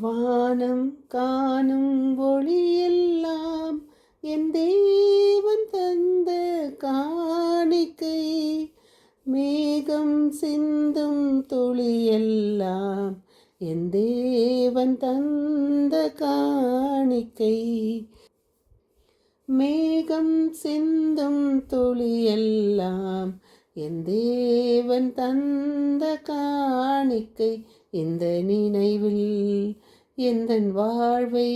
வானம் காணும் ஒளியெல்லாம் என் தேவன் தந்த காணிக்கை. மேகம் சிந்தும் துளியெல்லாம் என் தேவன் தந்த காணிக்கை. மேகம் சிந்தும் துளியெல்லாம் என் தேவன் தந்த காணிக்கை. இந்த நினைவில் எந்தன் வாழ்வை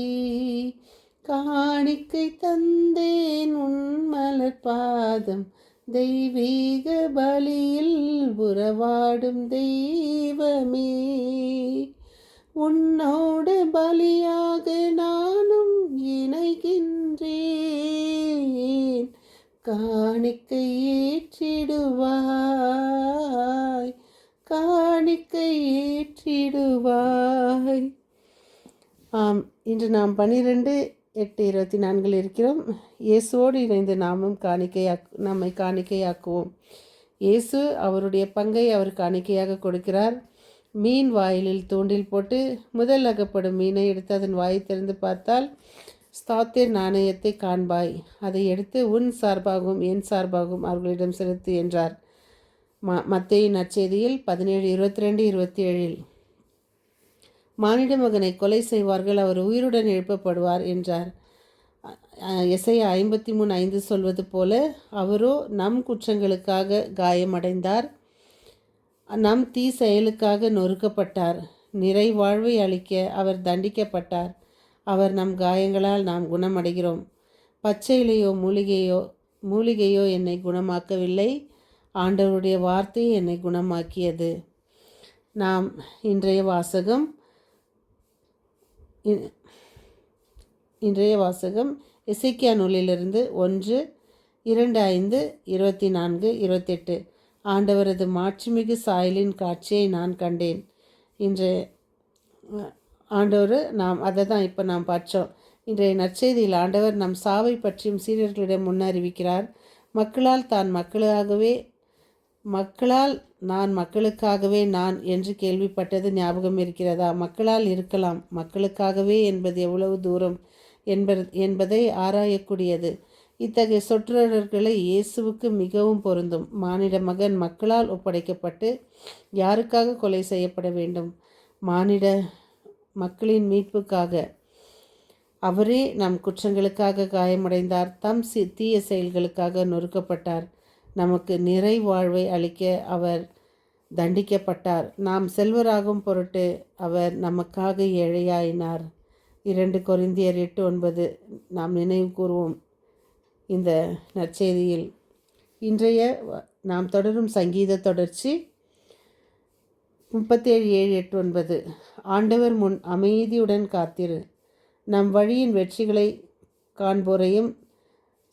காணிக்கை தந்தேன் உன் மலர் பாதம். தெய்வீக பலியில் உறவாடும் தெய்வமே, உன்னோடு பலியாக நானும் இணைகின்றேன். காணிக்கை ஏற்றிடுவாய், காணிக்கை ஏற்றிடுவாய். ஆம், இன்று நாம் 12/8/24 இருக்கிறோம். இயேசுவோடு இணைந்து நாமும் நம்மை காணிக்கையாக்குவோம். இயேசு அவருடைய பங்கை அவர் காணிக்கையாக கொடுக்கிறார். மீன் வாயிலில் தூண்டில் போட்டு முதல் அகப்படும் மீனை எடுத்து அதன் வாயை திறந்து பார்த்தால் ஸ்தாத்திர் நாணயத்தை காண்பாய். அதை எடுத்து உன் சார்பாகவும் என் சார்பாகவும் அவர்களிடம் செலுத்து என்றார். மத்தேயு நற்செய்தியில் 17:22-27. மானிட மகனை கொலை செய்வார்கள், அவர் உயிருடன் எழுப்பப்படுவார் என்றார். எசையா 53:5 சொல்வது போல அவரோ நம் குற்றங்களுக்காக காயமடைந்தார், நம் தீ செயலுக்காக நொறுக்கப்பட்டார். நிறை வாழ்வை அளிக்க அவர் தண்டிக்கப்பட்டார். அவர் நம் காயங்களால் நாம் குணமடைகிறோம். பச்சையிலையோ மூலிகையோ என்னை குணமாக்கவில்லை, ஆண்டவருடைய வார்த்தை என்னை குணமாக்கியது. நாம் இன்றைய வாசகம் எசேக்கியா நூலிலிருந்து 1:2-5-24-28. ஆண்டவரது மாட்சிமிகு சாயலின் காட்சியை நான் கண்டேன். இன்று ஆண்டவர் அதை தான் இப்போ நாம் பார்த்தோம். இன்றைய நற்செய்தியில் ஆண்டவர் நம் சாவை பற்றியும் சீடர்களிடம் முன்னறிவிக்கிறார். மக்களால் நான் மக்களுக்காகவே நான் என்று கேள்விப்பட்டது ஞாபகம் இருக்கிறதா? மக்களால் இருக்கலாம், மக்களுக்காகவே என்பது எவ்வளவு தூரம் என்பதை ஆராயக்கூடியது. இத்தகைய சொற்றொடர்களை இயேசுவுக்கு மிகவும் பொருந்தும். மானிட மகன் மக்களால் ஒப்படைக்கப்பட்டு யாருக்காக கொலை செய்யப்பட வேண்டும்? மானிட மக்களின் மீட்புக்காக. அவரே நம் குற்றங்களுக்காக காயமடைந்தார், தம் தீய செயல்களுக்காக நொறுக்கப்பட்டார். நமக்கு நிறை வாழ்வை அளிக்க அவர் தண்டிக்கப்பட்டார். நாம் செல்வராகும் பொருட்டு அவர் நமக்காக ஏழையாயினார். 2 கொரிந்தியர் 8:9 நாம் நினைவு கூறுவோம். இந்த நற்செய்தியில் இன்றைய நாம் தொடரும் சங்கீத தொடர்ச்சி 37:7-8-9. ஆண்டவர் முன் அமைதியுடன் காத்திரு. நம் வழியின் வெற்றிகளை காண்போரையும்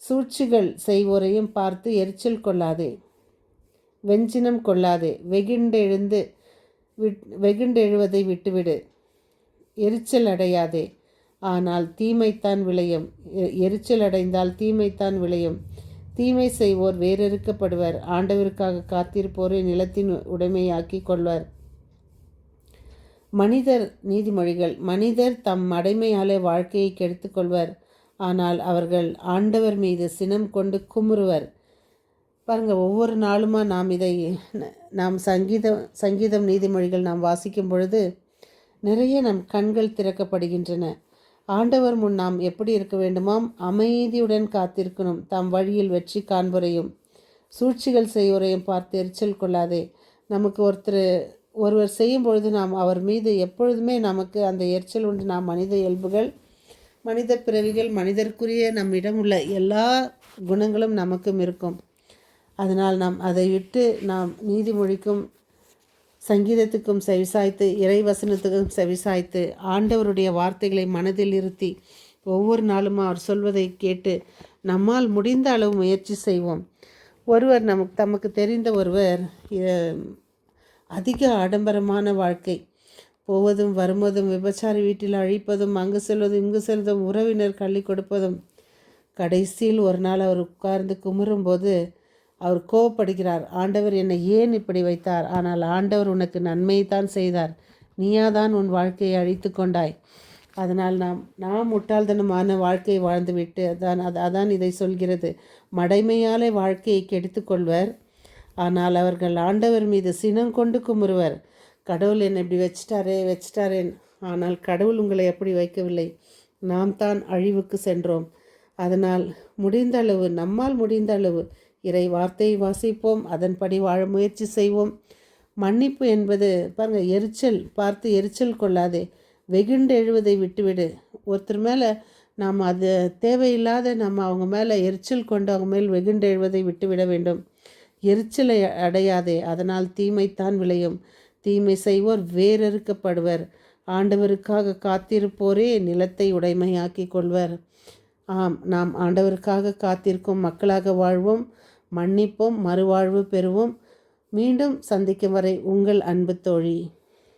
சூழ்ச்சிகள் செய்வோரையும் பார்த்து எரிச்சல் கொள்ளாதே, வெஞ்சினம் கொள்ளாதே. வெகுண்டெழுவதை விட்டுவிடு, எரிச்சல் அடையாதே. ஆனால் தீமைத்தான் விளையும். எரிச்சல் அடைந்தால் தீமைத்தான் விளையும். தீமை செய்வோர் வேறறுக்கப்படுவர். ஆண்டவருக்காக காத்திருப்போரை நிலத்தின் உடைமையாக்கி கொள்வர். நீதிமொழிகள். மனிதர் தம் மடைமையாலே வாழ்க்கையை கெடுத்து கொள்வர், ஆனால் அவர்கள் ஆண்டவர் மீது சினம் கொண்டு குமுறுவர். பாருங்கள், ஒவ்வொரு நாளுமா நாம் சங்கீதம் நீதிமொழிகள் நாம் வாசிக்கும் பொழுது நிறைய நம் கண்கள் திறக்கப்படுகின்றன. ஆண்டவர் முன் நாம் எப்படி இருக்க வேண்டுமாம்? அமைதியுடன் காத்திருக்கணும். தம் வழியில் வெற்றி காண்போரையும் சூழ்ச்சிகள் செய்வோரையும் பார்த்து எரிச்சல் கொள்ளாதே. நமக்கு ஒருவர் செய்யும் பொழுது நாம் அவர் மீது எப்பொழுதுமே நமக்கு அந்த எரிச்சல் உண்டு. நாம் மனித இயல்புகள், மனித பிறவிகள், மனிதர்க்குரிய நம்மிடம் உள்ள எல்லா குணங்களும் நமக்கும் இருக்கும். அதனால் நாம் அதை விட்டு நாம் நீதிமொழிக்கும் சங்கீதத்துக்கும் செவிசாய்த்து, இறைவசனத்துக்கும் செவிசாய்த்து, ஆண்டவருடைய வார்த்தைகளை மனதில் இருத்தி ஒவ்வொரு நாளும் அவர் சொல்வதை கேட்டு நம்மால் முடிந்த அளவு முயற்சி செய்வோம். தமக்கு தெரிந்த ஒருவர் அதிக ஆடம்பரமான வாழ்க்கை, போவதும் வருவதும், விபச்சார வீட்டில் அழிப்பதும், அங்கு செல்வதும் இங்கு செல்வதும், உறவினர் கள்ளி கொடுப்பதும். கடைசியில் ஒரு நாள் அவர் உட்கார்ந்து குமுறும்போது அவர் கோவப்படுகிறார். ஆண்டவர் என்னை ஏன் இப்படி வைத்தார்? ஆனால் ஆண்டவர் உனக்கு நன்மையை தான் செய்தார். நீயாதான் உன் வாழ்க்கையை அழித்து கொண்டாய். அதனால் நாம் முட்டாள்தனமான வாழ்க்கையை வாழ்ந்துவிட்டு அதான் இதை சொல்கிறது. மடைமையாலே வாழ்க்கையை கெடுத்து கொள்வர், ஆனால் அவர்கள் ஆண்டவர் மீது சினம் கொண்டு குமுறுவர். கடவுள் என்னை இப்படி வச்சிட்டாரேன். ஆனால் கடவுள் உங்களை எப்படி வைக்கவில்லை. நாம் தான் அழிவுக்கு சென்றோம். அதனால் நம்மால் முடிந்த அளவு இறை வார்த்தையை வாசிப்போம், அதன்படி வாழ முயற்சி செய்வோம். மன்னிப்பு என்பது பார்த்து எரிச்சல் கொள்ளாதே, வெகுண்டு எழுவதை விட்டுவிடு. ஒருத்தர் மேலே நாம் அது தேவையில்லாத அவங்க மேலே எரிச்சல் கொண்டு அவங்க மேல் வெகுண்டு எழுவதை விட்டுவிட வேண்டும். எரிச்சலை அடையாதே, அதனால் தீமைத்தான் விளையும். தீமை செய்வோர் வேறறுக்கப்படுவர். ஆண்டவருக்காக காத்திருப்போரே நிலத்தை உடைமையாக்கி கொள்வர். ஆம், நாம் ஆண்டவருக்காக காத்திருக்கும் மக்களாக வாழ்வோம், மன்னிப்போம், மறுவாழ்வு பெறுவோம். மீண்டும் சந்திக்கும் வரை உங்கள் அன்பு தோழி.